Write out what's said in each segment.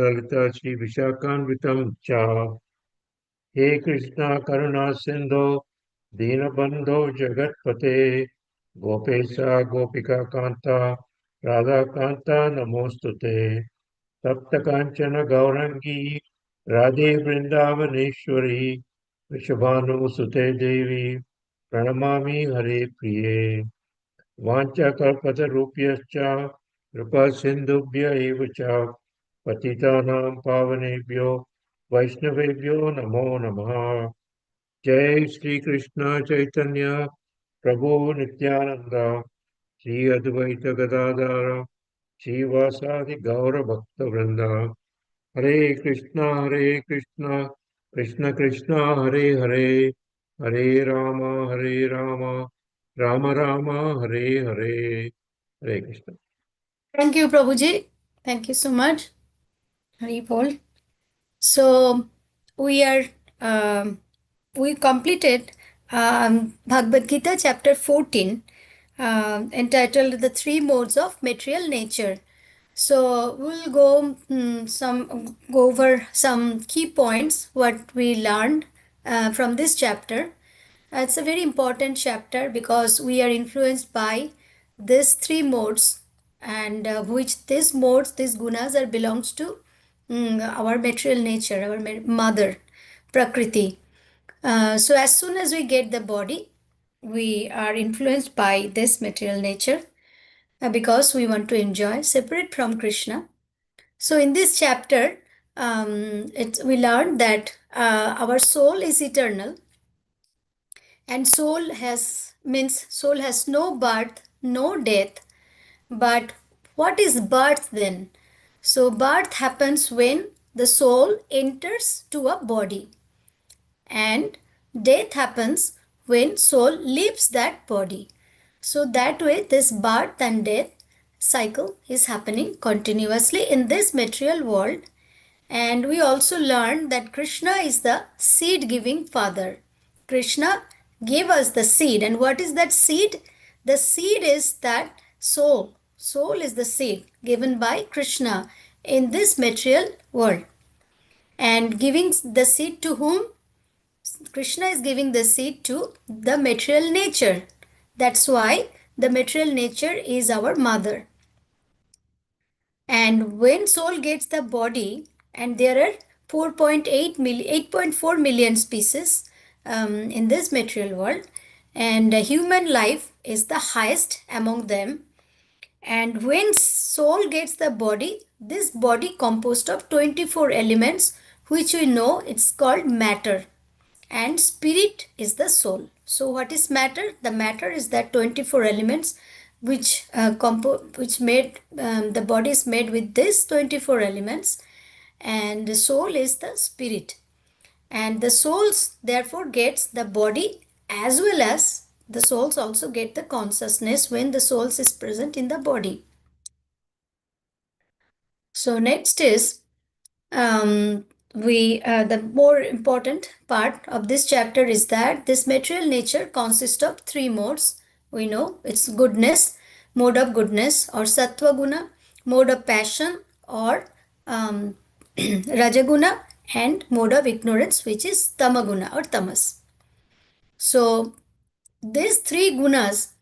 ललिता श्री विशाखान्वितं च हे कृष्णा करुणा सिन्धो दीनबन्धो जगत्पते गोपेशा गोपिका कान्ता राधा कान्ता नमोऽस्तु ते तप्तकाञ्चन गौरङ्गी राधे वृन्दावनेश्वरी वृषभानुसुते देवी प्रणमामि हरे प्रिये वाञ्छाकल्पतरुभ्यश्च कृपासिन्धुभ्य एव च पतितानां पावनेभ्यो वैष्णवेभ्यो नमो नमः। जय श्री कृष्ण चैतन्य प्रभु नित्यानंद श्री अद्वैत गदाधर श्रीवासादि गौर भक्त वृंद हरे Krishna Krishna Krishna Hare Hare Hare Ram Ram Ram Hare Hare Hare Krishna. Thank you, Prabhuji. Thank you so much. Hari Bol. So we are we completed Bhagavad Gita chapter 14, entitled "The Three Modes of Material Nature." So we'll go over some key points what we learned from this chapter. It's a very important chapter because we are influenced by these three modes, and which these modes, these gunas, are belongs to our material nature, our mother, Prakriti. So as soon as we get the body, we are influenced by this material nature because we want to enjoy separate from Krishna. So in this chapter, we learned that our soul is eternal, and soul has no birth, no death. But what is birth then? So birth happens when the soul enters to a body, and death happens when soul leaves that body. So that way this birth and death cycle is happening continuously in this material world. And we also learned that Krishna is the seed giving father. Krishna gave us the seed. And what is that seed? The seed is that soul. Soul is the seed given by Krishna in this material world. And giving the seed to whom? Krishna is giving the seed to the material nature. That's why the material nature is our mother. And when soul gets the body, and there are 8.4 million species in this material world, and human life is the highest among them. And when soul gets the body, this body composed of 24 elements, which we know it's called matter, and spirit is the soul. So what is matter? The matter is that 24 elements which made the body is made with this 24 elements, and the soul is the spirit. And the souls therefore gets the body, as well as the souls also get the consciousness when the souls is present in the body. So next is the more important part of this chapter is that this material nature consists of three modes. We know it's goodness, mode of goodness, or sattva guna, mode of passion, or rajaguna, and mode of ignorance, which is tamaguna or tamas. So these three gunas,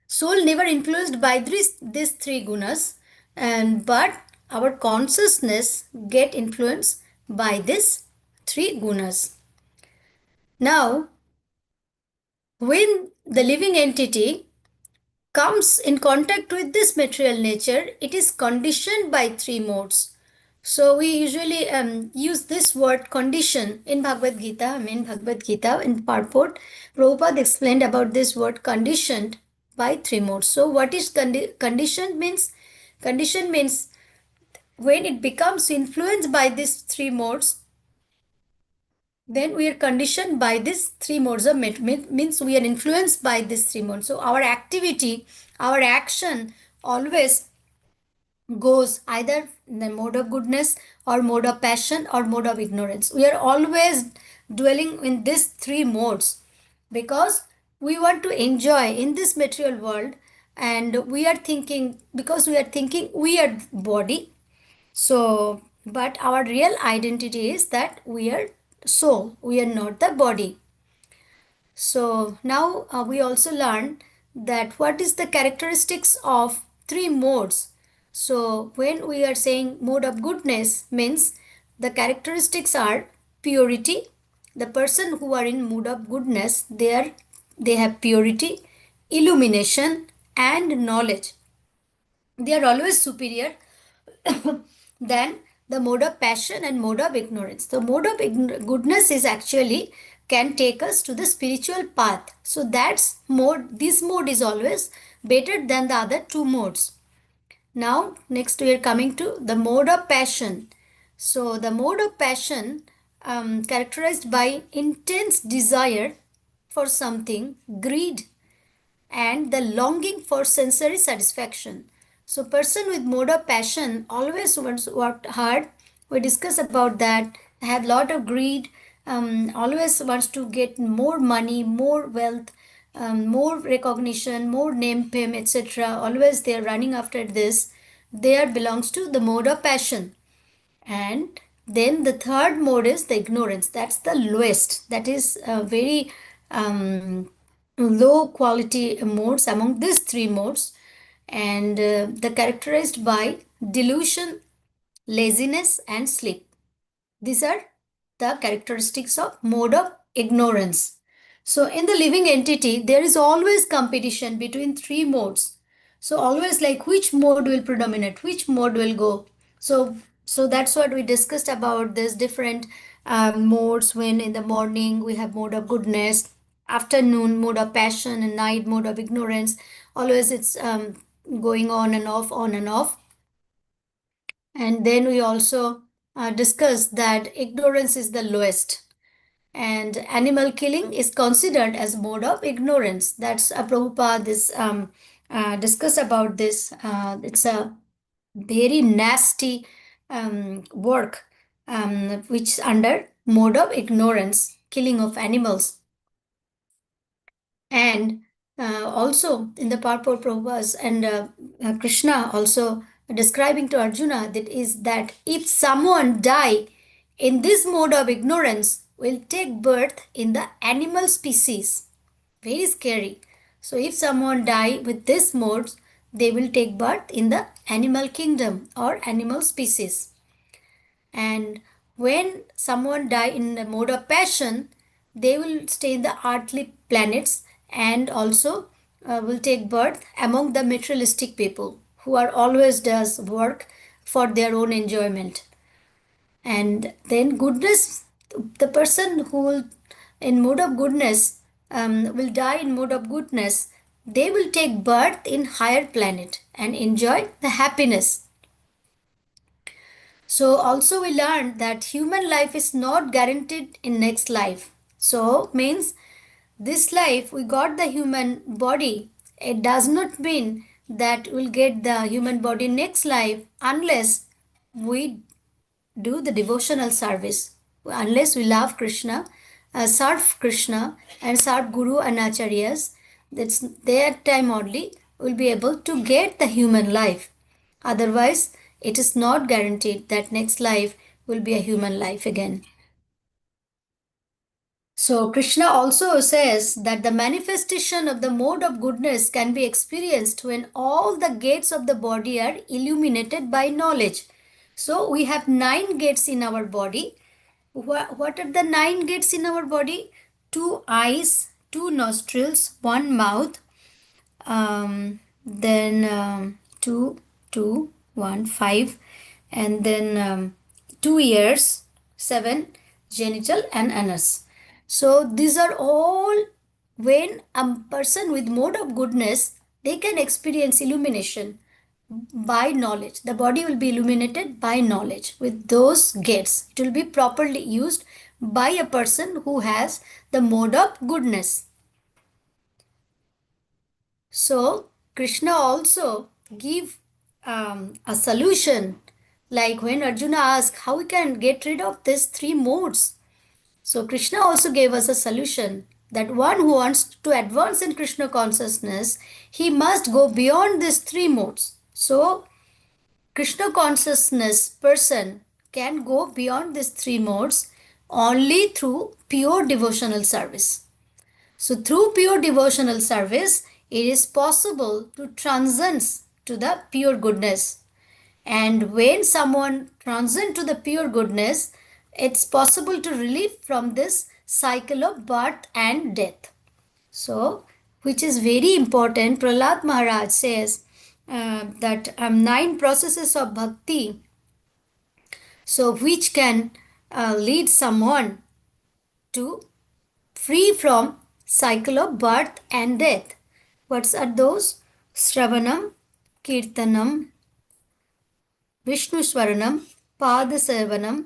soul never influenced by these three gunas, and but our consciousness get influenced by these three gunas. Now, when the living entity comes in contact with this material nature, it is conditioned by three modes. So we usually use this word condition in Bhagavad Gita. Bhagavad Gita in purport, Prabhupada explained about this word conditioned by three modes. So what is conditioned means? Condition means when it becomes influenced by these three modes, then we are conditioned by these three modes of means we are influenced by these three modes. So our activity, our action always goes either in the mode of goodness or mode of passion or mode of ignorance. We are always dwelling in these three modes because we want to enjoy in this material world, and we are thinking, because we are thinking we are body, So, but our real identity is that we are soul, we are not the body. So now we also learn that what is the characteristics of three modes. So when we are saying mode of goodness means the characteristics are purity. The person who are in mood of goodness, they have purity, illumination, and knowledge. They are always superior than the mode of passion and mode of ignorance. The mode of goodness is actually can take us to the spiritual path. So that's mode, this mode is always better than the other two modes. Now next we are coming to the mode of passion. So the mode of passion characterized by intense desire for something, greed, and the longing for sensory satisfaction. So person with mode of passion always wants to work hard. We discuss about that. Have lot of greed. Always wants to get more money, more wealth, more recognition, more name, fame, etc. Always they are running after this. There belongs to the mode of passion. And then the third mode is the ignorance. That's the lowest. That is very low quality modes among these three modes. And they're characterized by delusion, laziness, and sleep. These are the characteristics of mode of ignorance. So in the living entity, there is always competition between three modes. So always like which mode will predominate, which mode will go. So that's what we discussed about this different modes. When in the morning we have mode of goodness, afternoon mode of passion, and night mode of ignorance. Always it's going on and off, on and off. And then we also discussed that ignorance is the lowest. And animal killing is considered as mode of ignorance. That's Prabhupada discuss about this. It's a very nasty work which is under mode of ignorance, killing of animals. And also in the purport Prabhupada and Krishna also describing to Arjuna that is that if someone die in this mode of ignorance will take birth in the animal species. Very scary. So if someone die with this mode, they will take birth in the animal kingdom or animal species. And when someone die in the mode of passion, they will stay in the earthly planets and also will take birth among the materialistic people who are always does work for their own enjoyment. And then goodness, the person who will in mode of goodness will die in mode of goodness, they will take birth in higher planet and enjoy the happiness. So also we learned that human life is not guaranteed in next life. So means this life we got the human body. It does not mean that we'll get the human body next life unless we do the devotional service. Unless we love Krishna, serve Krishna and serve Guru and Acharyas, that's their time only we'll be able to get the human life. Otherwise, it is not guaranteed that next life will be a human life again. So, Krishna also says that the manifestation of the mode of goodness can be experienced when all the gates of the body are illuminated by knowledge. So, we have 9 gates in our body. What are the 9 gates in our body? 2 eyes, 2 nostrils, 1 mouth, then 2, 2, 1, 5, and then 2 ears, 7 genital and anus. So these are all when a person with mode of goodness, they can experience illumination by knowledge. The body will be illuminated by knowledge with those gates. It will be properly used by a person who has the mode of goodness. So Krishna also give a solution, like when Arjuna asked how we can get rid of these 3 modes. So Krishna also gave us a solution that one who wants to advance in Krishna consciousness, he must go beyond these 3 modes. So Krishna consciousness person can go beyond these three modes only through pure devotional service. So through pure devotional service, it is possible to transcend to the pure goodness. And when someone transcends to the pure goodness, it's possible to relieve from this cycle of birth and death. So, which is very important, Prahlad Maharaj says that 9 processes of bhakti, so which can lead someone to free from cycle of birth and death. What are those? Shravanam, Kirtanam, Vishnu Swaranam, Padasevanam,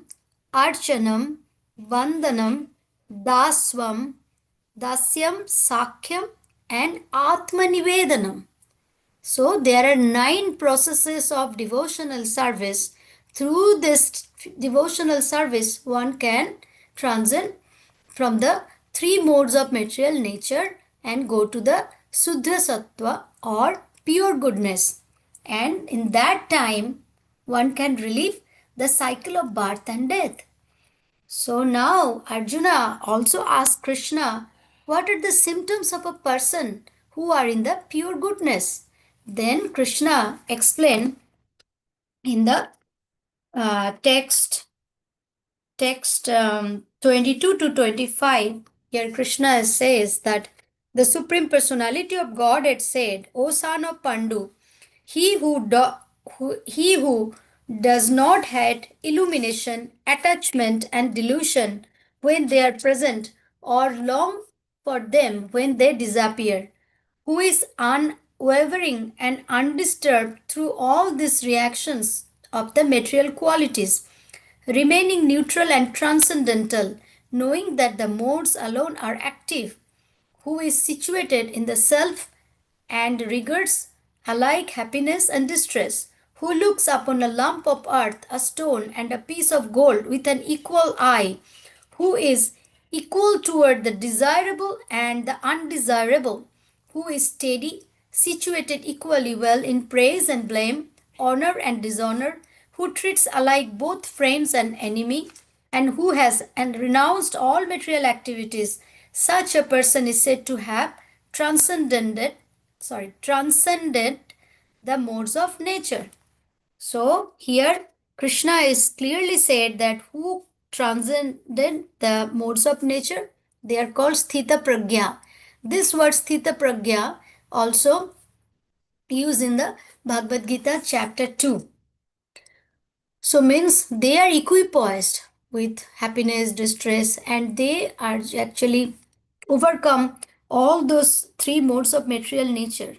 Archanam, Vandanam, Daswam, Dasyam, Sakhyam, and Atmanivedanam. So there are 9 processes of devotional service. Through this devotional service, one can transcend from the 3 modes of material nature and go to the Suddha Sattva or pure goodness. And in that time, one can relieve the cycle of birth and death. So now Arjuna also asked Krishna, what are the symptoms of a person who are in the pure goodness? Then Krishna explained in the text 22 to 25. Here Krishna says that the Supreme Personality of Godhead said, O son of Pandu, he who does not had illumination, attachment, and delusion when they are present, or long for them when they disappear, who is unwavering and undisturbed through all these reactions of the material qualities, remaining neutral and transcendental, knowing that the modes alone are active, who is situated in the self and regards alike happiness and distress, who looks upon a lump of earth, a stone, and a piece of gold with an equal eye, who is equal toward the desirable and the undesirable, who is steady, situated equally well in praise and blame, honor and dishonor, who treats alike both friends and enemy, and who has and renounced all material activities. Such a person is said to have transcended the modes of nature. So here Krishna is clearly said that who transcended the modes of nature, they are called sthita pragya. This word sthita pragya also used in the Bhagavad Gita chapter 2. So means they are equipoised with happiness, distress, and they are actually overcome all those 3 modes of material nature,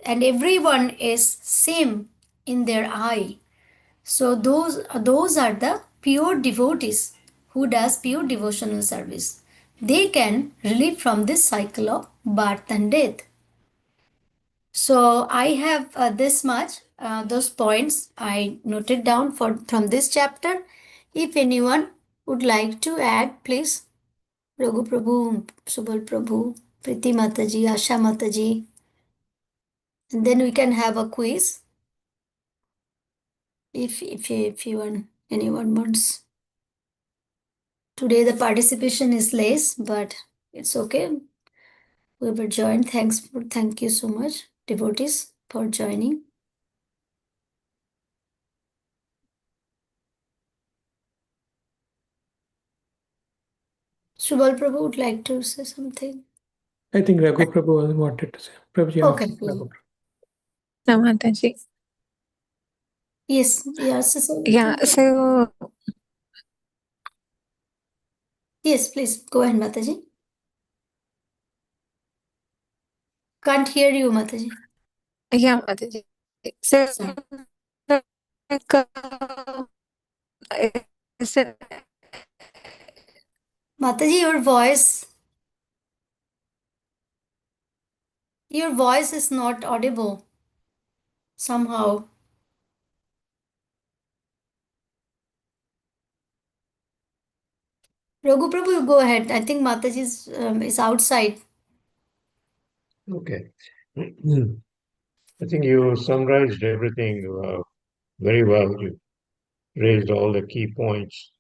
and everyone is same in their eye. So those are the pure devotees who does pure devotional service. They can relieve from this cycle of birth and death. So I have this much, those points I noted down from this chapter. If anyone would like to add, please. Raghu Prabhu, Subal Prabhu, Priti Mataji, Asha Mataji. And then we can have a quiz. If anyone wants. Today the participation is less, but it's okay. Whoever joined, thank you so much, devotees, for joining. Subal Prabhu would like to say something. I think Raghu Prabhu wanted to say. Prabhuji, Okay. Raghu Prabhu. Mataji. Yes, yes. Yeah, so Yes, please go ahead, Mataji. Can't hear you, Mataji. yeah, Mataji. So Sorry. like, is it, Mataji, your voice is not audible somehow. Raghu Prabhu, you go ahead. I think Mataji is outside. Okay. I think you summarized everything very well. You raised all the key points.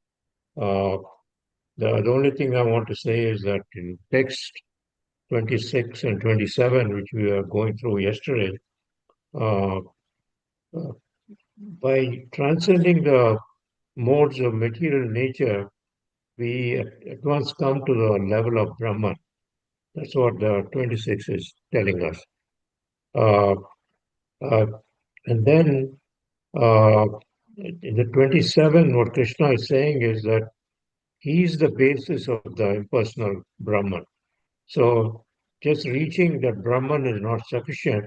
The only thing I want to say is that in text 26 and 27, which we are going through yesterday, uh, uh, by transcending the modes of material nature, we at once come to the level of Brahman. That's what the 26 is telling us. Uh, uh, and then uh, in the 27, what Krishna is saying is that he is the basis of the impersonal Brahman. So just reaching that Brahman is not sufficient,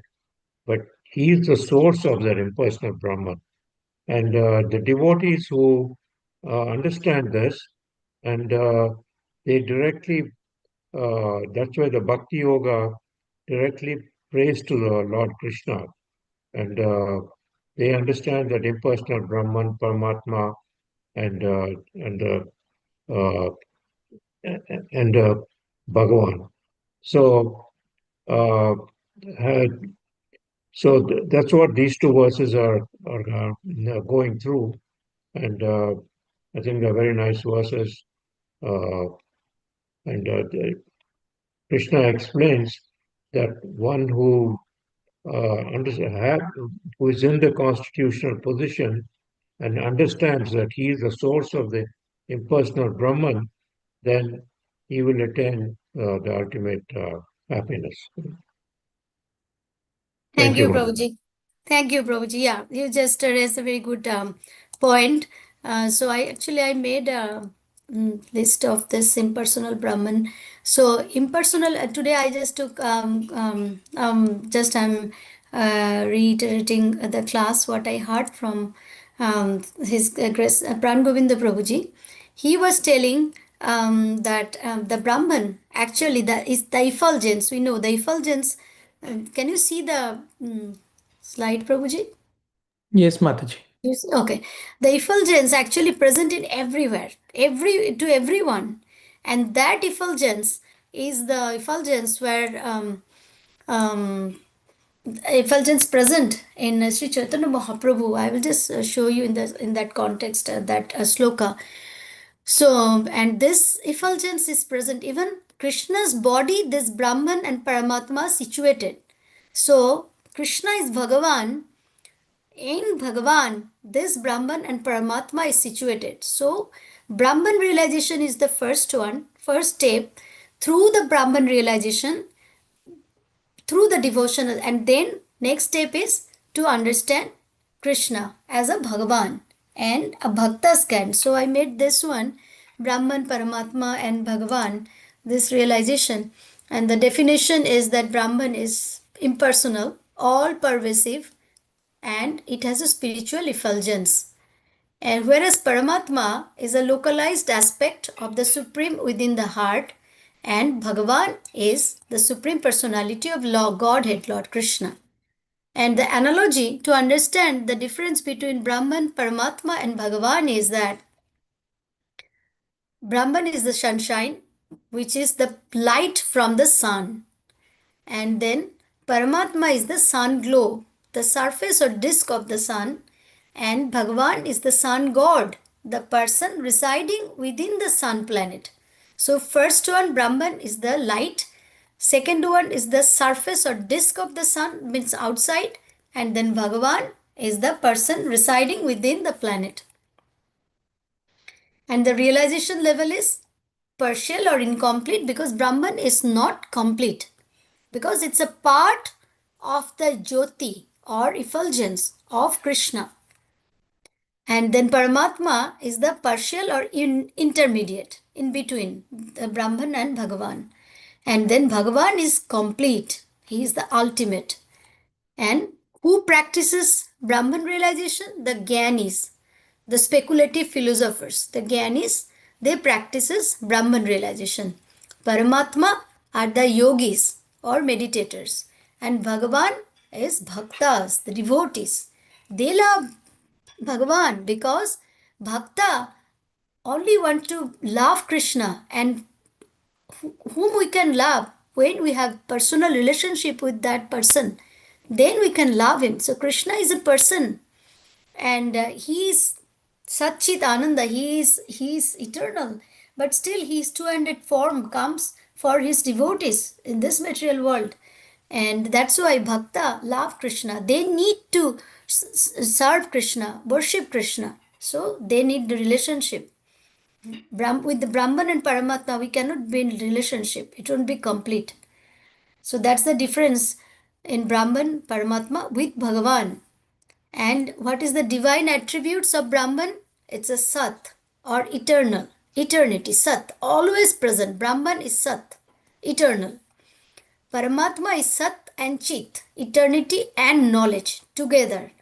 but he is the source of that impersonal Brahman. And the devotees who understand this and they directly, that's why the Bhakti Yoga directly prays to the Lord Krishna. And they understand that impersonal Brahman, Paramatma, and uh, and Bhagavan. So, had, that's what these two verses are going through, and I think they're very nice verses. And Krishna explains that one who who is in the constitutional position and understands that he is the source of the impersonal Brahman, then he will attain the ultimate happiness. Thank Thank you, you, Madam. Prabhuji. Thank you, Prabhuji. Yeah, you just raised a very good point. So I made a list of this impersonal Brahman. So impersonal. Today I just took just I'm reiterating the class what I heard from his Grace Pran Govinda Prabhuji. He was telling that the Brahman actually that is the effulgence. We know the effulgence. Can you see the slide, Prabhuji? Yes, Mataji. Yes. Okay. The effulgence actually present in everywhere, to everyone, and that effulgence is the effulgence where effulgence present in Sri Chaitanya Mahaprabhu. I will just show you in that context that sloka. So, and this effulgence is present even Krishna's body, this Brahman and Paramatma situated. So, Krishna is Bhagavan. In Bhagavan, this Brahman and Paramatma is situated. So, Brahman realization is the first one, first step. Through the Brahman realization, through the devotion, and then next step is to understand Krishna as a Bhagavan and a Bhakta's can. So I made this one Brahman, Paramatma, and Bhagavan, this realization. And the definition is that Brahman is impersonal, all pervasive, and it has a spiritual effulgence. And whereas Paramatma is a localized aspect of the Supreme within the heart, and Bhagavan is the Supreme Personality of Godhead, Lord Krishna. And the analogy to understand the difference between Brahman, Paramatma, and Bhagavan is that Brahman is the sunshine, which is the light from the sun. And then Paramatma is the sun glow, the surface or disk of the sun. And Bhagavan is the sun god, the person residing within the sun planet. So first one, Brahman, is the light. Second one is the surface or disk of the sun, means outside. And then Bhagavan is the person residing within the planet. And the realization level is partial or incomplete because Brahman is not complete. Because it's a part of the Jyoti or effulgence of Krishna. And then Paramatma is the partial or intermediate, in between the Brahman and Bhagavan. And then Bhagavan is complete. He is the ultimate. And who practices Brahman realization? The Gyanis, the speculative philosophers. The Gyanis, they practices Brahman realization. Paramatma are the yogis or meditators. And Bhagavan is bhaktas, the devotees. They love Bhagavan because bhakta only want to love Krishna, and whom we can love when we have personal relationship with that person, then we can love him. So Krishna is a person and he is Satchit Ananda, he is eternal, but still his two-handed form comes for his devotees in this material world. And that's why Bhakta love Krishna. They need to serve Krishna, worship Krishna. So they need the relationship. With the Brahman and Paramatma, we cannot build relationship. It won't be complete. So that's the difference in Brahman, Paramatma with Bhagavan. And what is the divine attributes of Brahman? It's a Sat or eternal, eternity, Sat, always present. Brahman is Sat, eternal. Paramatma is Sat and Chit, eternity and knowledge together.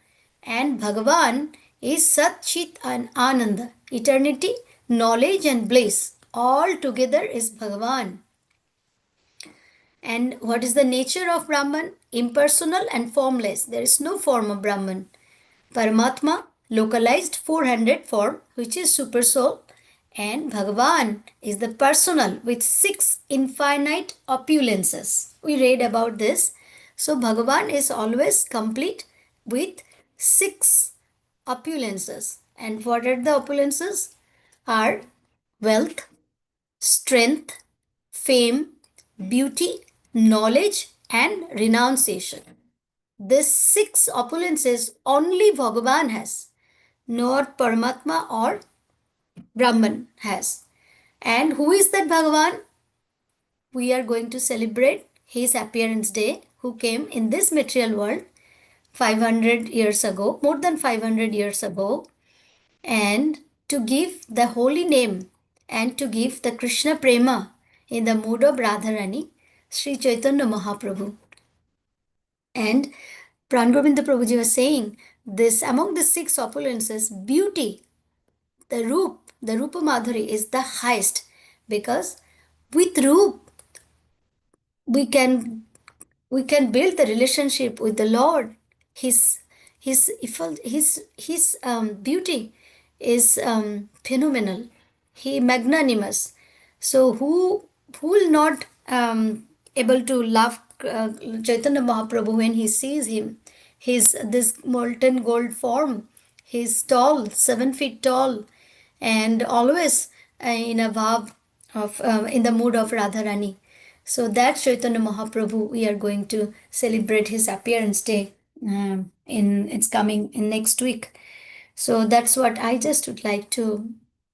And Bhagavan is Sat, Chit and Ananda, eternity, knowledge and bliss. All together is Bhagavan. And what is the nature of Brahman? Impersonal and formless. There is no form of Brahman. Paramatma, localized 400 form, which is super soul, and Bhagavan is the personal with 6 infinite opulences. We read about this. So Bhagavan is always complete with 6 opulences. And what are the opulences? Are wealth, strength, fame, beauty, knowledge, and renunciation. These 6 opulences only Bhagavan has, not Paramatma or Brahman has. And who is that Bhagavan? We are going to celebrate his appearance day, who came in this material world 500 years ago, more than 500 years ago, and to give the holy name and to give the Krishna Prema in the mood of Radharani, Sri Chaitanya Mahaprabhu. And Prangovinda Prabhuji was saying this among the 6 opulences, beauty, the Rupa Madhuri is the highest, because with Roop we can build the relationship with the Lord. His beauty is phenomenal. He magnanimous. So who will not able to love Chaitanya Mahaprabhu when he sees him? His this molten gold form. He's tall, 7 feet tall, and always in a bhav of in the mood of Radharani. So that Chaitanya Mahaprabhu, we are going to celebrate his appearance day. It's coming in next week. So that's what I just would like to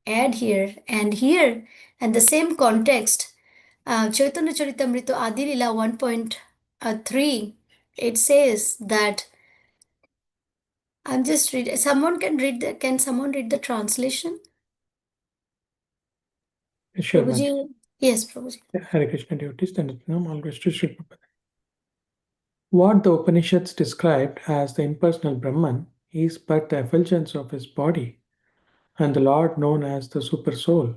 add here. And here, and the same context, Chaitanya Charitamrita Adi Lila 1.3, it says that I'm just reading. Someone can read the. Can someone read the translation? Sure, Mataji. Prabhuji. Yes, Prabhuji. Hare Krishna devotees, Dandatam, all goes to Sri Prabhupada. What the Upanishads described as the impersonal Brahman is but the effulgence of his body, and the Lord known as the Super Soul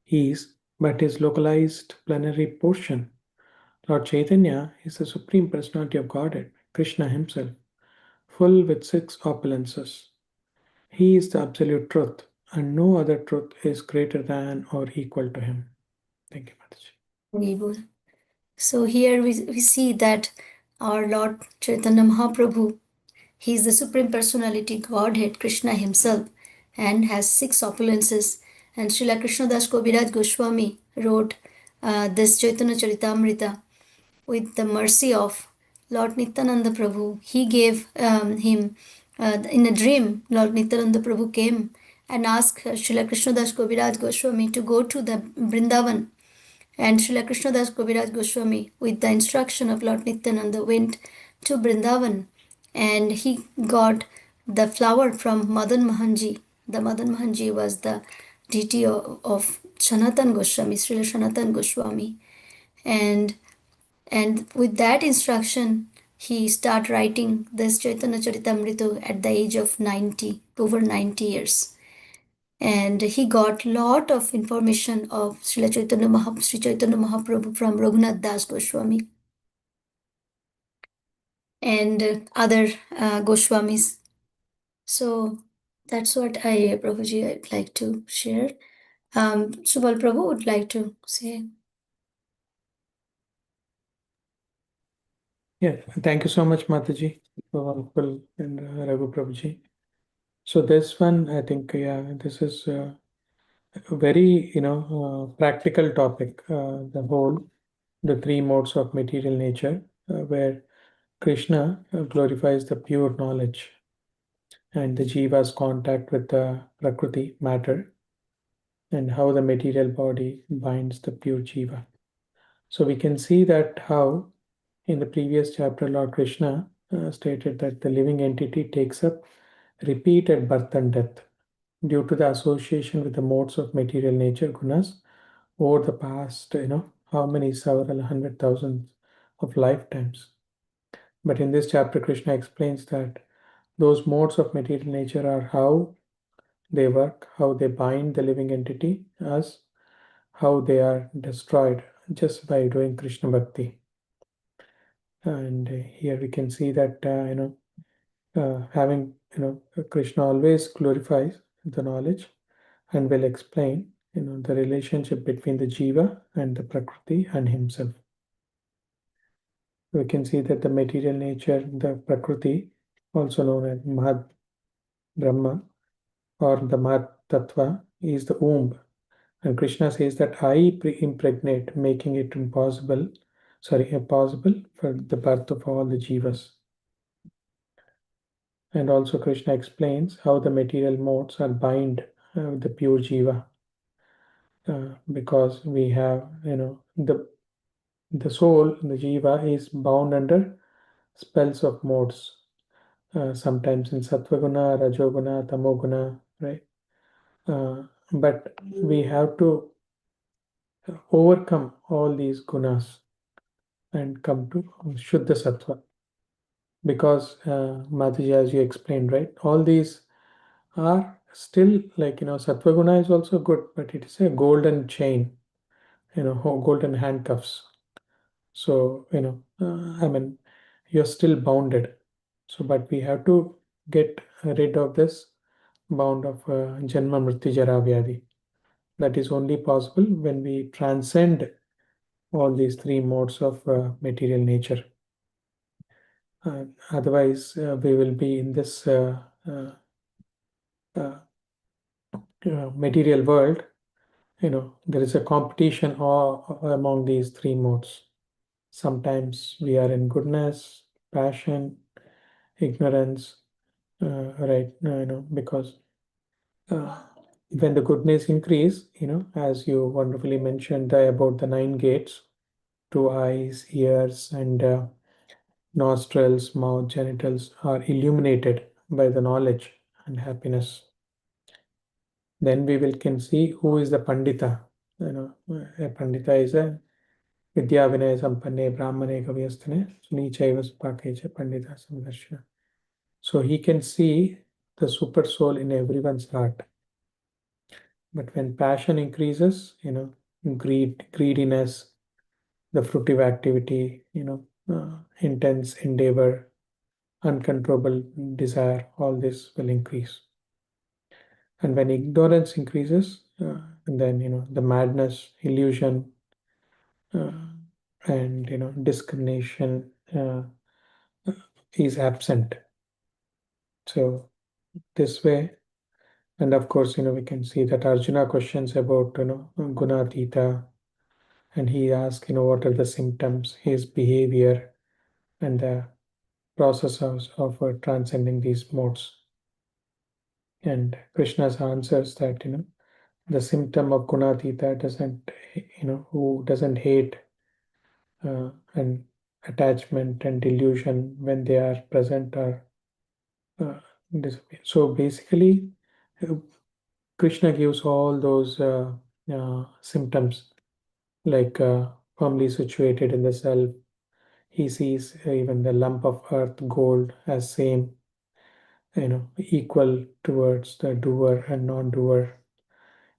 is but his localized plenary portion. Lord Chaitanya is the Supreme Personality of Godhead, Krishna himself, full with 6 opulences. He is the absolute truth, and no other truth is greater than or equal to him. Thank you, Mataji. So here we see that our Lord Chaitanya Mahaprabhu, he is the Supreme Personality Godhead, Krishna himself, and has 6 opulences. And Srila Krishnadas Kaviraj Goswami wrote this Chaitanya Charitamrita with the mercy of Lord Nityananda Prabhu. He gave him in a dream. Lord Nityananda Prabhu came and asked Srila Krishnadas Kaviraj Goswami to go to the Vrindavan. And Srila Krishnadas Kaviraj Goswami, with the instruction of Lord Nityananda, went to Vrindavan, and he got the flower from Madan Mohanji. The Madan Mohanji was the deity of Sanatan Goswami, Srila Sanatan Goswami. And with that instruction, he started writing this Chaitanya Charitamrita at the age of 90, over 90 years. And he got lot of information of Sri Chaitanya Mahaprabhu from Raghunath Das Goswami and other Goswamis. So that's what Prabhuji, I'd like to share. Subal Prabhu would like to say. Yeah, thank you so much, Mataji, for wonderful and Raghu Prabhuji. So this one, I think, this is a very, practical topic. The three modes of material nature, where Krishna glorifies the pure knowledge and the jiva's contact with the prakriti, matter, and how the material body binds the pure jiva. So we can see that how in the previous chapter, Lord Krishna stated that the living entity takes up repeated birth and death due to the association with the modes of material nature, gunas, over the past, how many, several hundred thousands of lifetimes. But in this chapter, Krishna explains that those modes of material nature are how they work, how they bind the living entity, as how they are destroyed just by doing Krishna Bhakti. And here we can see that, having, Krishna always glorifies the knowledge and will explain, the relationship between the jiva and the prakriti and himself. We can see that the material nature, the prakriti, also known as Mahad Brahma or the Mahad Tattva, is the womb. And Krishna says that I impregnate, making it impossible for the birth of all the jivas. And also Krishna explains how the material modes are bind with the pure jiva, because we have, the soul, the jiva, is bound under spells of modes. Sometimes in Sattvaguna, Rajoguna, Tamoguna, right? But we have to overcome all these gunas and come to Shuddha Sattva. Because, Mataji, as you explained, right? All these are still like, Sattvaguna is also good, but it is a golden chain, golden handcuffs. So, I mean, you're still bounded. So, but we have to get rid of this bound of Janma Mrityu Jara Vyadhi. That is only possible when we transcend all these three modes of material nature. Otherwise, we will be in this material world. There is a competition among these three modes. Sometimes we are in goodness, passion, ignorance, right? Because when the goodness increase, as you wonderfully mentioned about the 9 gates, 2 eyes, ears, and nostrils, mouth, genitals are illuminated by the knowledge and happiness. Then we can see who is the Pandita. A Pandita is a Vidya Vinaya Sampanne Brahmane Kavyasthane Suni Chaiva Pakecha Pandita Samdarshana. So he can see the super soul in everyone's heart. But when passion increases, greediness, the fruitive activity, intense endeavor, uncontrollable desire, all this will increase. And when ignorance increases, and then the madness, illusion, and discrimination is absent. So this way, and of course, we can see that Arjuna questions about Gunatita, and he asks, what are the symptoms, his behavior, and the process of transcending these modes. And Krishna's answers that the symptom of Gunatita doesn't, who doesn't hate and attachment and delusion when they are present or disappear. So basically, Krishna gives all those symptoms, like firmly situated in the self. He sees even the lump of earth, gold, as same, equal towards the doer and non-doer,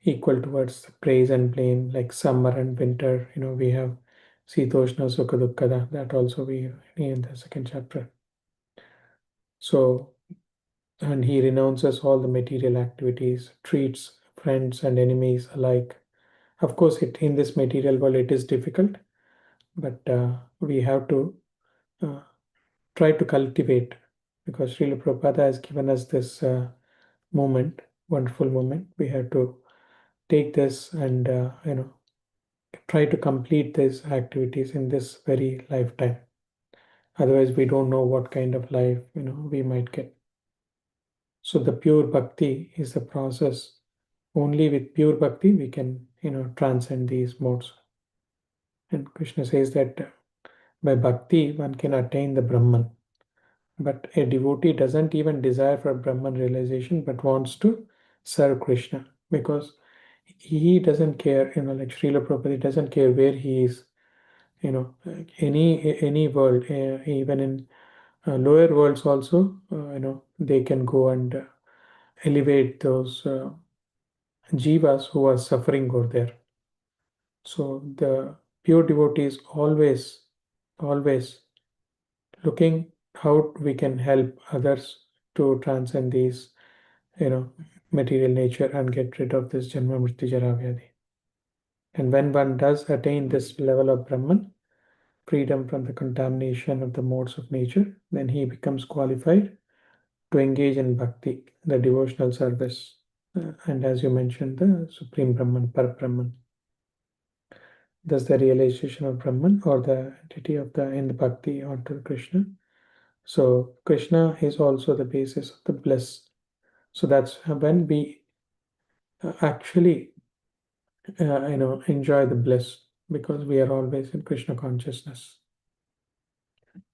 equal towards the praise and blame, like summer and winter. We have Sitoshna Sukha Dukkada, that also we in the second chapter. So, and he renounces all the material activities, treats friends and enemies alike. Of course, in this material world, it is difficult, but we have to try to cultivate, because Srila Prabhupada has given us this moment, wonderful moment. We have to take this and try to complete these activities in this very lifetime. Otherwise, we don't know what kind of life we might get. So the pure bhakti is the process. Only with pure bhakti we can transcend these modes. And Krishna says that by bhakti one can attain the Brahman. But a devotee doesn't even desire for Brahman realization but wants to serve Krishna because he doesn't care, like Srila Prabhupada doesn't care where he is, any world, even in lower worlds also, they can go and elevate those jivas who are suffering over there. So the pure devotee is always, always looking how we can help others to transcend these, material nature and get rid of this Janma Mrityu Jara Vyadhi. And when one does attain this level of Brahman, freedom from the contamination of the modes of nature, then he becomes qualified to engage in bhakti, the devotional service. And as you mentioned, the Supreme Brahman, Parabrahman. Thus, the realization of Brahman or the entity of in the bhakti onto Krishna. So, Krishna is also the basis of the bliss. So, that's when we actually, enjoy the bliss because we are always in Krishna consciousness.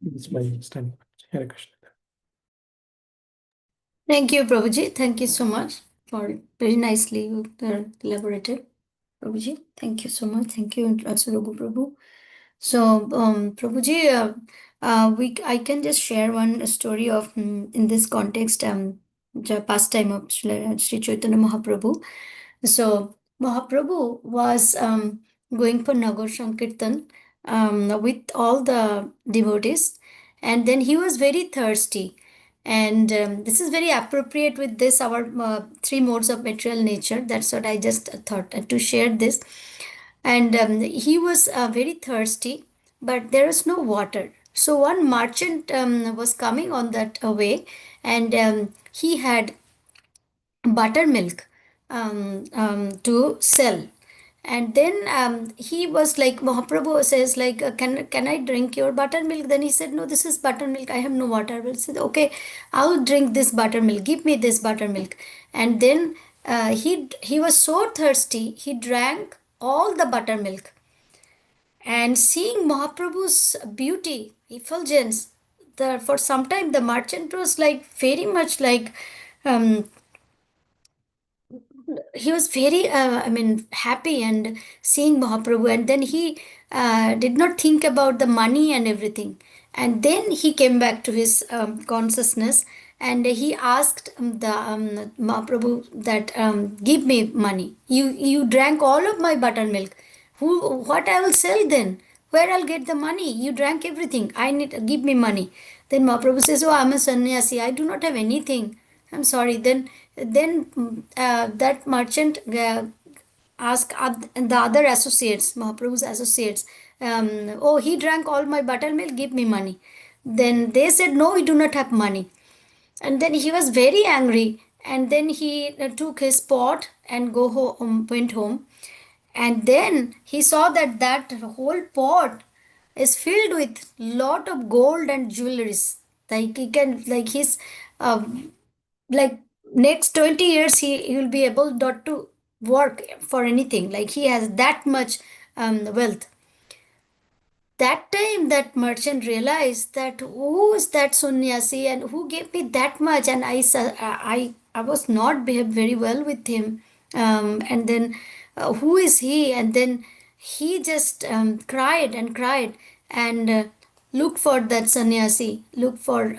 That's my understanding. Hare Krishna. Thank you, Prabhuji. Thank you so much for very nicely elaborated. Prabhuji, thank you so much. Thank you, also Raghu Prabhu. So, Prabhuji, I can just share one story of in this context, the pastime of Sri Chaitanya Mahaprabhu. So, Mahaprabhu was going for Nagar Sankirtan with all the devotees, and then he was very thirsty. And this is very appropriate with this, our three modes of material nature. That's what I just thought to share this. And he was very thirsty, but there was no water. So one merchant was coming on that way, and he had buttermilk to sell. And then he was like, Mahaprabhu says, like, can I drink your buttermilk? Then he said, no, this is buttermilk. I have no water. But he said, okay, I'll drink this buttermilk. Give me this buttermilk. And then he was so thirsty, he drank all the buttermilk. And seeing Mahaprabhu's beauty, effulgence, for some time the merchant was like very much like um, he was very happy and seeing Mahaprabhu, and then he did not think about the money and everything, and then he came back to his consciousness, and he asked the Mahaprabhu that give me money. You drank all of my buttermilk. What I will sell then? Where I'll get the money? You drank everything. I need, give me money. Then Mahaprabhu says, oh, I'm a sannyasi. I do not have anything. I'm sorry. Then that merchant asked the other associates, Mahaprabhu's associates, oh, he drank all my buttermilk, give me money. Then they said, no, we do not have money. And then he was very angry. And then he took his pot and went home. And then he saw that that whole pot is filled with lot of gold and jewelries. Like he can, like his like next 20 years he will be able not to work for anything, like he has that much wealth. That time that merchant realized that who is that sannyasi and who gave me that much, and I was not behaved very well with him, and then who is he? And then he just cried and cried and looked for that sannyasi, looked for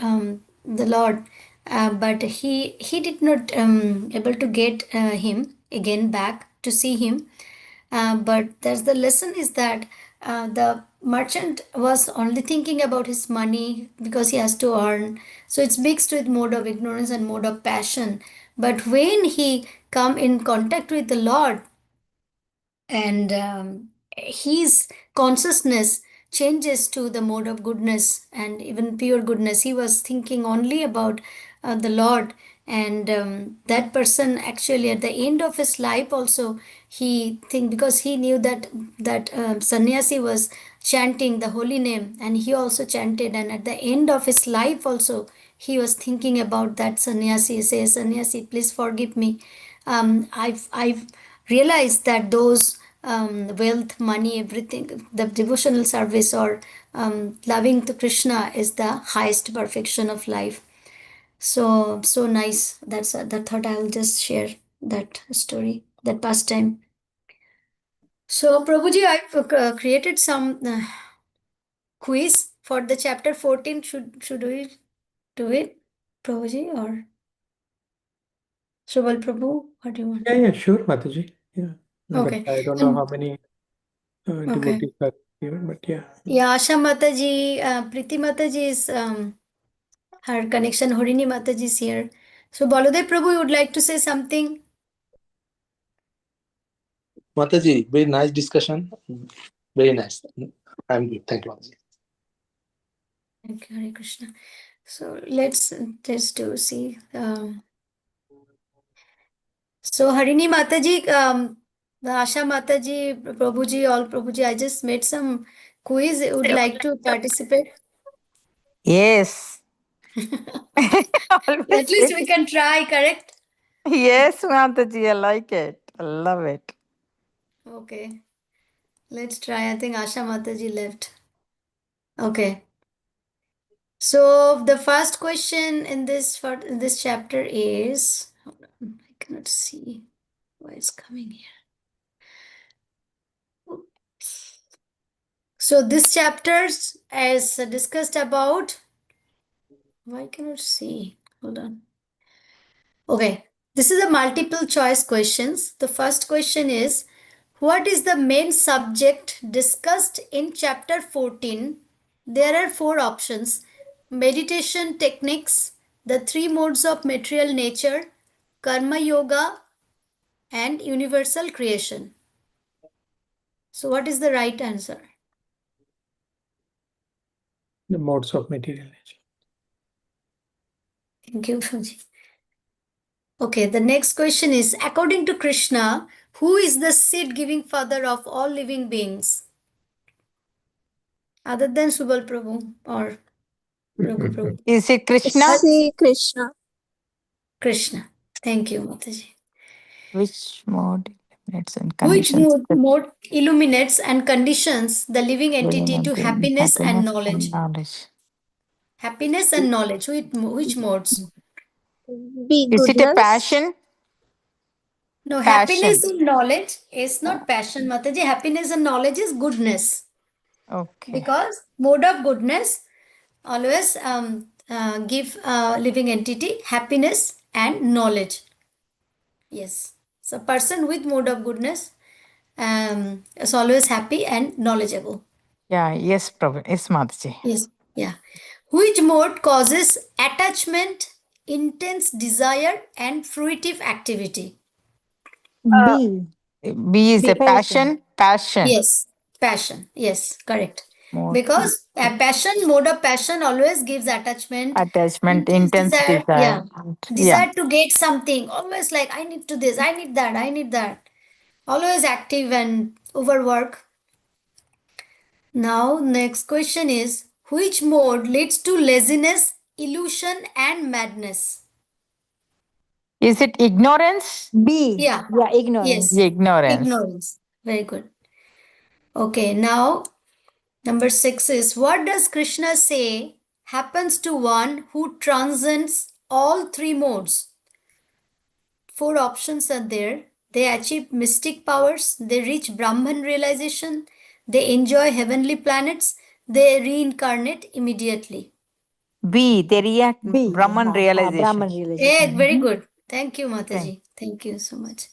the Lord, but he did not able to get him again back to see him. But that's the lesson is that the merchant was only thinking about his money because he has to earn. So it's mixed with mode of ignorance and mode of passion. But when he come in contact with the Lord, and his consciousness changes to the mode of goodness and even pure goodness, he was thinking only about the Lord, And that person actually at the end of his life also because he knew that sannyasi was chanting the holy name, and he also chanted, and at the end of his life also he was thinking about that sannyasi. Says, sannyasi, please forgive me. I've realized that those wealth, money, everything, the devotional service or loving to Krishna is the highest perfection of life. So nice. That's that thought I will just share that story, that pastime. So Prabhuji, I've created some quiz for the chapter 14. Should we do it, Prabhuji, or Subal Prabhu? What do you want? Yeah, sure, Mataji. Yeah. Okay. But I don't know how many Okay. devotees are here, but yeah. Yeah, Asha Mataji, Priti Mataji is her connection. Harini Mataji is here. So Baladev Prabhu, you would like to say something? Mataji, very nice discussion. Very nice. I'm good. Thank you, Mataji. Thank you, Hare Krishna. So let's just see. So Harini Mataji, Asha Mataji, Prabhuji, all Prabhuji, I just made some quiz. Would like to participate? Yes. At Always least we ready. can try, correct? Yes, Mataji, I like it. I love it. Okay. Let's try. I think Asha Mataji left. Okay. So the first question in this chapter is, hold on, I cannot see why it's coming here. Oops. So this chapter as discussed about, why cannot see? Hold on. Okay, this is a multiple choice questions. The first question is, what is the main subject discussed in chapter 14? There are 4 options: meditation techniques, the 3 modes of material nature, karma yoga, and universal creation. So what is the right answer? The modes of material nature. Thank you, Prabhuji. Okay, the next question is, according to Krishna, who is the seed-giving father of all living beings? Other than Subal Prabhu or Raghu Prabhu? Is it Krishna? Sri Krishna. Krishna. Thank you, Mataji. Which mode eliminates and Which conditions mode illuminates and conditions the living entity to living happiness and and knowledge? knowledge? Happiness and knowledge. Which modes? Be Is it a goodness. passion? No, Passion. happiness and knowledge is not passion, Mataji. Happiness and knowledge is goodness. Okay. Because mode of goodness always give living entity happiness and knowledge. Yes. So person with mode of goodness is always happy and knowledgeable. Yeah, yes, Prabhu. Yes, Mataji. Yes. Yeah. Which mode causes attachment, intense desire, and fruitive activity? B. B is Be a passion. Passion. Yes. Passion. Yes. Correct. Mode. Because mode of passion always gives attachment, Attachment, intense intense desire. desire. Yeah. Yeah. Desire to get something. Always like, I need to this, I need that, I need that. Always active and overwork. Now, next question is, which mode leads to laziness, illusion, and madness? Is it ignorance? B. Yeah. Yeah, ignorance. Yes. Ignorance. Ignorance. Very good. Okay, now number 6 is, what does Krishna say happens to one who transcends all 3 modes? 4 options are there. They achieve mystic powers, they reach Brahman realization, they enjoy heavenly planets, they reincarnate immediately. B, they react B. Brahman realization. Brahman realization. Very good. Thank you, Mataji. Thank you so much.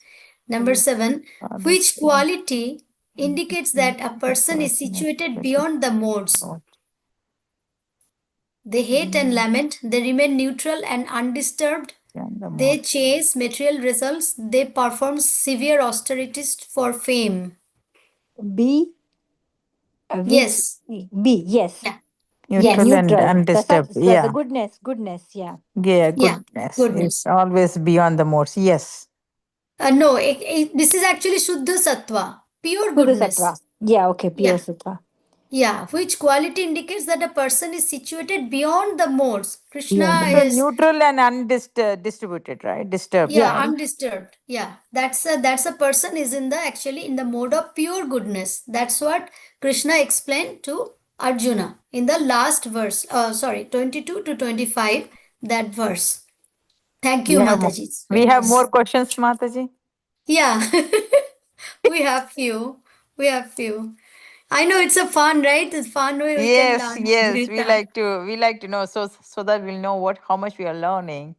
Number 7, which quality indicates that a person is situated beyond the modes? They hate and lament, they remain neutral and undisturbed, they chase material results, they perform severe austerities for fame. B. Yes. B. Yes. Yeah. Neutral and Neutral. undisturbed. The Yeah. goodness. Yeah. Yeah, Yeah, goodness. goodness. It's always beyond the modes. Yes. No, this is actually Shuddha Sattva, pure Pure goodness. sattva. Yeah, okay, pure Yeah. sattva. Yeah, which quality indicates that a person is situated beyond the modes. Krishna Beyond the So is, neutral and undistributed, right? Disturbed. yeah, Yeah. undisturbed. Yeah, that's a person is in the actually in the mode of pure goodness. That's what Krishna explained to Arjuna in the last verse. Sorry, 22 to 25, that verse. Thank We you, have Mataji. It's we very have nice. more questions, Mataji. Yeah, we have few. We have few. I know it's a fun, right? It's fun way we can Yes, learn yes. every We time. like to know so that we'll know how much we are learning.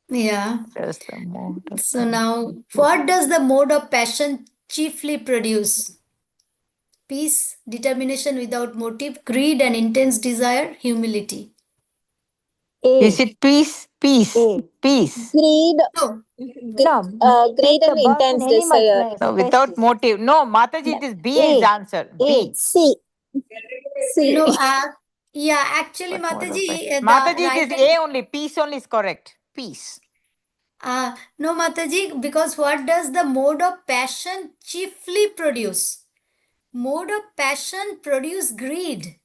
Yeah. Just the mode of So now, what does the mode of passion chiefly produce? Peace, determination without motive, greed and intense desire, humility. Is A. it peace? Peace. A. Peace. Greed. No, No. Great Take the and birth intense in animals. desire. No, without motive. No, Mataji, Yeah. it is B is A. answer. A. B. C. C. no, yeah, actually, What mode of Mataji, passion? the Mataji, right it is and A only. Peace only is correct. Peace. no, Mataji, because what does the mode of passion chiefly produce? Mode of passion produce greed.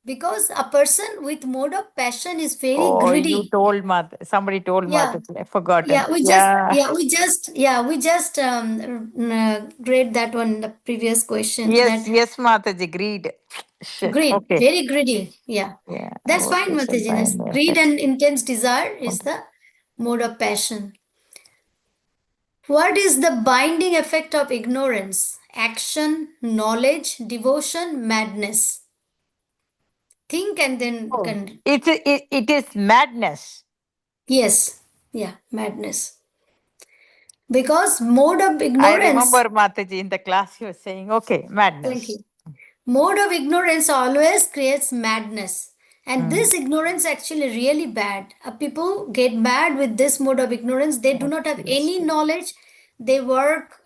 Because a person with mode of passion is very Oh, you greedy. told somebody told Yeah. Mataji. I forgot. Yeah, we just grade that one in the previous question. Yes, That yes, Mataji. Greed. Shit. greed, Okay. very greedy. Yeah, Yeah. that's What fine, is the Mataji. That's binding greed effect? and intense desire is the mode of passion. What is the binding effect of ignorance? Action, knowledge, devotion, madness. Think and then Oh. It is madness. yes, yeah, madness. Because mode of I ignorance. remember Mataji in the class you were saying, okay, madness. Thank you. Mode of ignorance always creates madness. And this ignorance actually really bad. People get mad with this mode of ignorance. They do not have any knowledge. They work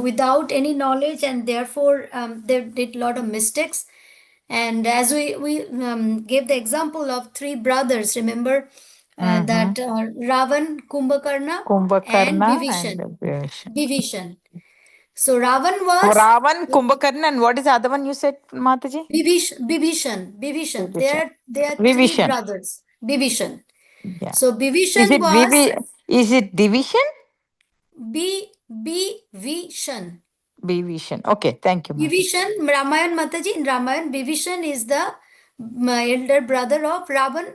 without any knowledge, and therefore they did a lot of mistakes. And as we gave the example of three brothers, remember that Ravan, Kumbhakarna, and Kumbhakarna Vibhishan. and Vibhishan. Vibhishan. So Ravan was Ravan, Kumbhakarna, and what is the other one you said, Mataji? Bibhishan. Vibhishan. They are three Vibhishan. brothers. Bibhishan. Yeah. So Is Bibhishan it was Is it division? Bibhishan. Vibhishan. Okay, thank you, Mataji. Bibhishan, Ramayan Mataji, in Ramayan, Bibhishan is the elder brother of Ravan,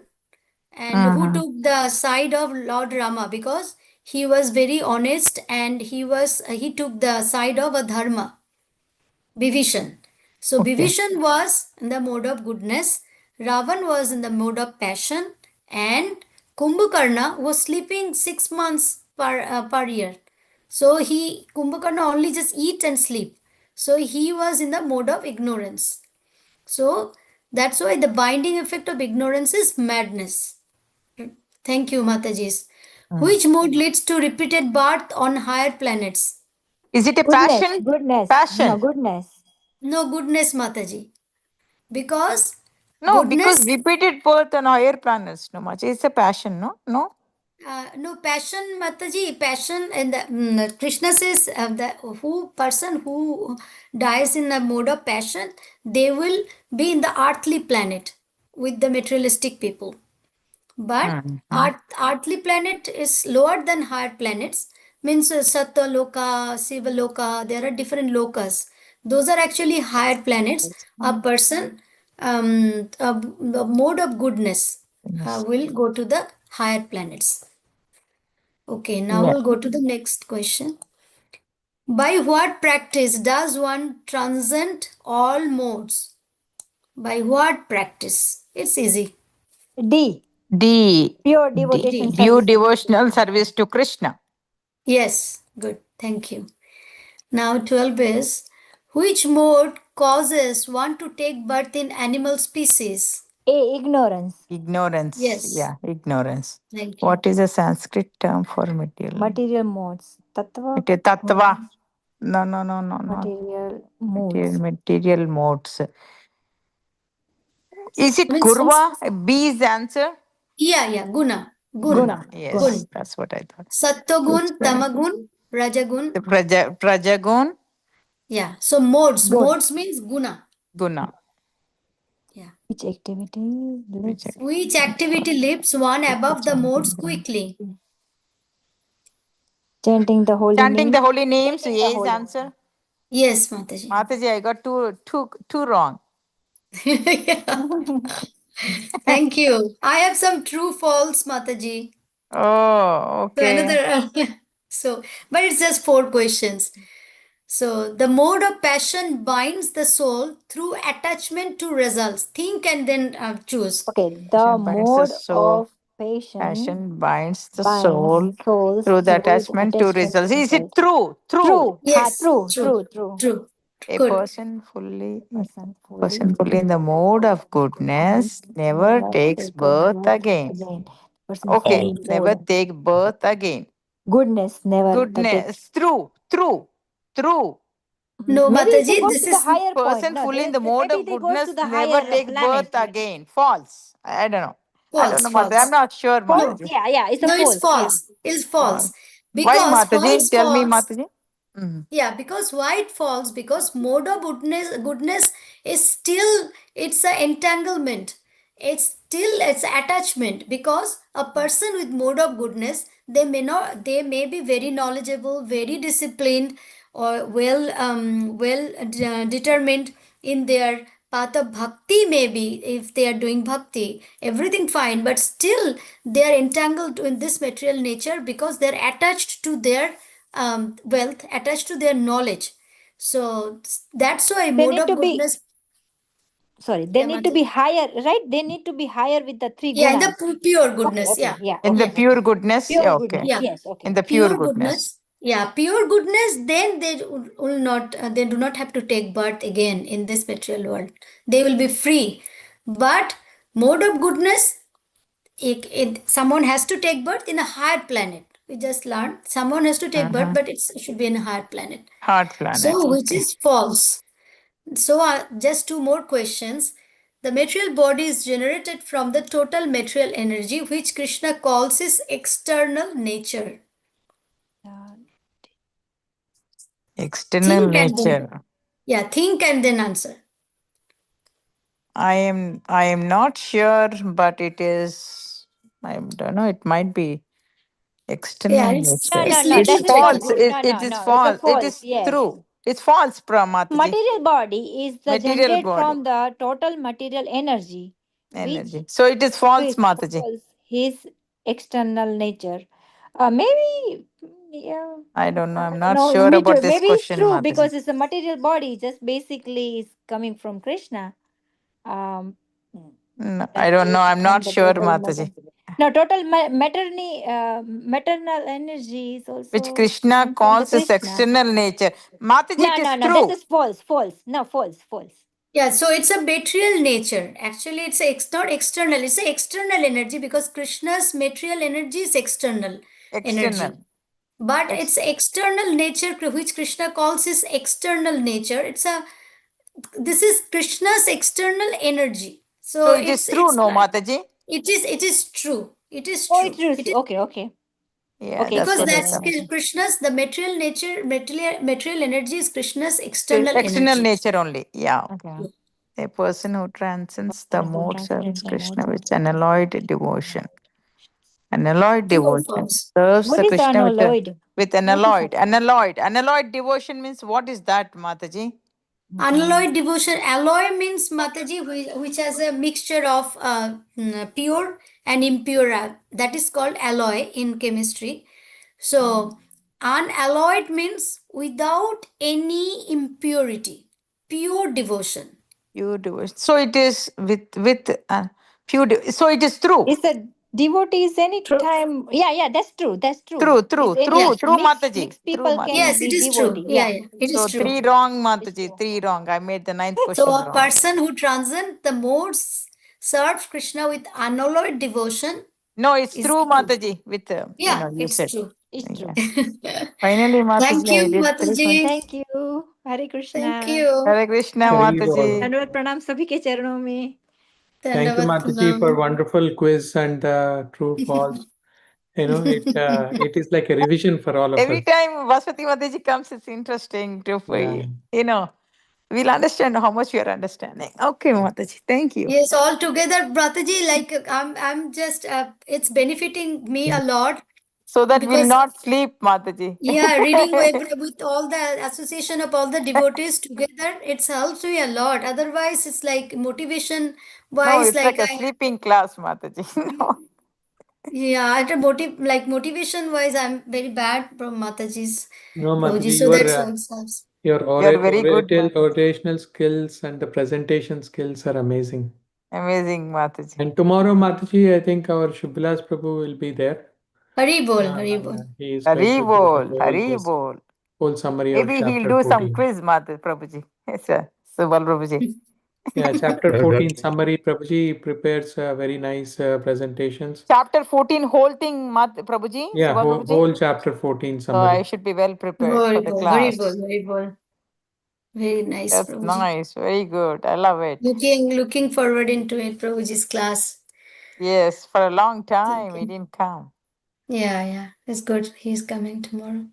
and who took the side of Lord Rama because he was very honest and he took the side of a dharma. Bibhishan. So Okay. Bibhishan was in the mode of goodness, Ravan was in the mode of passion, and Kumbhakarna was sleeping 6 months per year. So Kumbhakarna only just eat and sleep. So he was in the mode of ignorance. So that's why the binding effect of ignorance is madness. Thank you, Matajis. Which mode leads to repeated birth on higher planets? Is it a Goodness. passion? No, Passion. goodness. No, goodness, Mataji. Because No, because goodness, repeated birth on higher planets, no much. It's a passion, no? No? no passion, Mataji, passion, and Krishna says that person who dies in a mode of passion, they will be in the earthly planet with the materialistic people. But earthly planet is lower than higher planets, means Sattva Loka, Siva Loka, there are different lokas. Those are actually higher planets. A person, the mode of goodness will go to the higher planets. Okay, now Yeah. we'll go to the next question. By what practice does one transcend all modes? By what practice? It's easy. D. D. Pure devotion D. Due service. devotional service to Krishna. Yes, good. Thank you. Now 12 is, which mode causes one to take birth in animal species? A. Ignorance. Ignorance. Yes. Yeah, ignorance. Thank you. What is a Sanskrit term for material? Material modes. Tattva. Okay, tattva. No. Material modes. Material modes. Is it I mean, Kurva? B is the answer? Yeah, guna. Gun. Guna. Yes, Gun. that's what I thought. Sattvagun, That's right. tamagun, rajagun. The Prajagun, Yeah. So modes. Gun. Modes means guna. Guna. Yeah. Which activity lives? Which activity lifts one above the modes quickly? Chanting the holy Chanting name. the holy names, Chanting the A is holy answer. Yes, Mataji. Mataji, I got two wrong. Yeah. Thank you. I have some true false, Mataji. Oh, So okay. another but it's just 4 questions. So the mode of passion binds the soul through attachment to results. Think and then choose. Okay, the Passion binds the mode soul. of passion Passion binds the binds soul souls through the through attachment to results. Is it results. true? True. Yes, True. true. True. True. A Good. person fully Person fully in the mode of goodness never takes birth again. Person Okay, fully in never mode. take birth again. Goodness never Goodness, true. No, Maybe it Mataji, goes this to the is higher point. Person No, fully in the mode maybe of they goes to goodness the never higher takes birth planet. again. False. I don't know. I don't false. know, Mataji. I'm not sure, False. Mataji. Yeah, it's a No, it's false. Yeah. false. It's false. Why, Because why Mataji? it's Tell me, false? Mataji. Mhm. Yeah, because why it falls? Because mode of goodness is still it's a entanglement. It's attachment. Because a person with mode of goodness, they may be very knowledgeable, very disciplined, or determined in their path of bhakti. Maybe if they are doing bhakti, everything fine, but still they are entangled in this material nature because they're attached to their wealth, attached to their knowledge. So that's why They mode need of to be goodness. sorry. They Yeah, need to Mataji. be higher, right? They need to be higher with the 3 Yeah, in gunas. the pure goodness. Okay. Yeah. In the Yeah. pure goodness, Pure yeah, goodness. okay. Yeah. Yes. Okay. In the pure Pure goodness. goodness. Yeah, pure goodness. Then they will not. They do not have to take birth again in this material world. They will be free. But mode of goodness, someone has to take birth in a higher planet. We just learned someone has to take birth, but it should be in a higher planet. Hard planet. So, which Okay. is false. So, just 2 more questions. The material body is generated from the total material energy, which Krishna calls his external nature. External Think and then, nature. think and then answer. I am not sure, but it is. I don't know. It might be external Yeah, it's nature. No, little It's that is tricky. false. false. It No, is no, it's a false. It false. is Yes. true. It's false, Pramataji. Material body is the Material generated body. from the total material energy, Energy. which So it is false, is Mataji. false, his external nature. Maybe, yeah. I don't know. I'm No, not sure me about too. this Maybe it's question, true Mataji. because it's a material body, just basically is coming from Krishna. No, That I don't know. is I'm from not the sure, total Mataji. No, total maternal energy is also Which Krishna coming from the calls his Krishna. external nature. Mataji, No, it is no, true. this is false, false. No, false, false. Yeah, so it's a material nature. Actually, it's not external. It's an external energy because Krishna's material energy is external energy. External. But it's external nature which Krishna calls his external nature. This is Krishna's external energy. So it is true, no, Mataji? It is true. It is Oh, true. it is. It is Okay. Yeah, Okay, that's because what I that's thought. Krishna's the material nature, material energy is Krishna's external External energy. nature only. Yeah. Okay. A person who transcends the Person who modes transcends serves the Krishna modes with unalloyed devotion. Unalloyed True or devotion false? serves What the is Krishna unalloyed? with unalloyed. Unalloyed devotion means what is that, Mataji? Unalloyed devotion. Alloy means Mataji, which has a mixture of pure and impure. That is called alloy in chemistry. So, unalloyed means without any impurity, pure devotion. Pure devotion. So it is with pure. So it is true. Is the devotees any True. time? Yeah, that's true. That's true. True, Is true, mixed Mataji. mixed True, people Mataji. can Yes, be it is true. devotee. Yeah, it So is true. 3 wrong, Mataji. 3 wrong. I made the 9th question So, a wrong. person who transcends the modes serves Krishna with unalloyed devotion. No, it's is true, true. Mataji. With Yeah, you it's said. true. It's true. Yeah. Finally, Mataji, Thank I you, did 3 Mataji. points. Thank you. Hare Krishna. Thank you. Hare Krishna, Hari Mataji. Bol. धन्यवाद प्रणाम सभी के चरणों में Thank you, Dandavat Mataji, for Pranam. wonderful quiz and true false. It is like a revision for all of Every us. time Vaswati Mataji comes, it's interesting to, Yeah. we'll understand how much you are understanding. Okay, Mataji, thank you. Yes, all together, Brataji, like I'm just it's benefiting me a lot So that we'll because not sleep, Mataji. yeah, reading with all the association of all the devotees together, it helps me a lot. Otherwise, it's like motivation No, wise, it's like a sleeping class, Mataji. No. yeah, at a motivation wise, I'm very bad from Mataji's No, Prabhuji. Mataji, So that's why it helps. your You're very good, Mataji. orational skills and the presentation skills are amazing. Amazing, Mataji. And tomorrow, Mataji, I think our Shubhalas Prabhu will be there. Hari bol, Hari bol. He is going to Hari give bol, the Hari bol. whole summary of Maybe he'll chapter do some 14. quiz, Mataji, Prabhuji. Yes, sir. Subal Prabhuji. Yeah, chapter Yeah, 14 summary, Prabhuji prepares very nice presentations. Chapter 14, whole thing, Prabhuji. Yeah, Subal Prabhuji. whole chapter 14 So I summary. should be well prepared for Hari the bol, Hari class. bol, Hari bol. Very nice, That's Prabhuji. nice. Very good. I love it. Looking forward into it, Prabhuji's class. Yes, for a long time Okay. he didn't come. Yeah, it's good. He's coming tomorrow.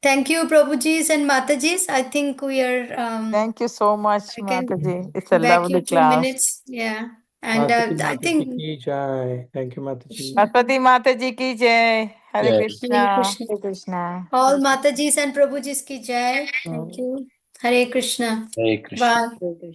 Thank you, Prabhujis and Matajis. I think we are. Thank you so much, I can Mataji. It's a back lovely you 2 class. minutes. Yeah, and Mataji I Mataji think ki jai. Thank you, Mataji. Krishna. Maswati Mataji ki jai. Hare Jai. Krishna. Hare Krishna. Krishna. All Matajis and Prabhujis ki jai. Thank you. Hare Krishna. Hare Krishna. Bye. Hare Krishna.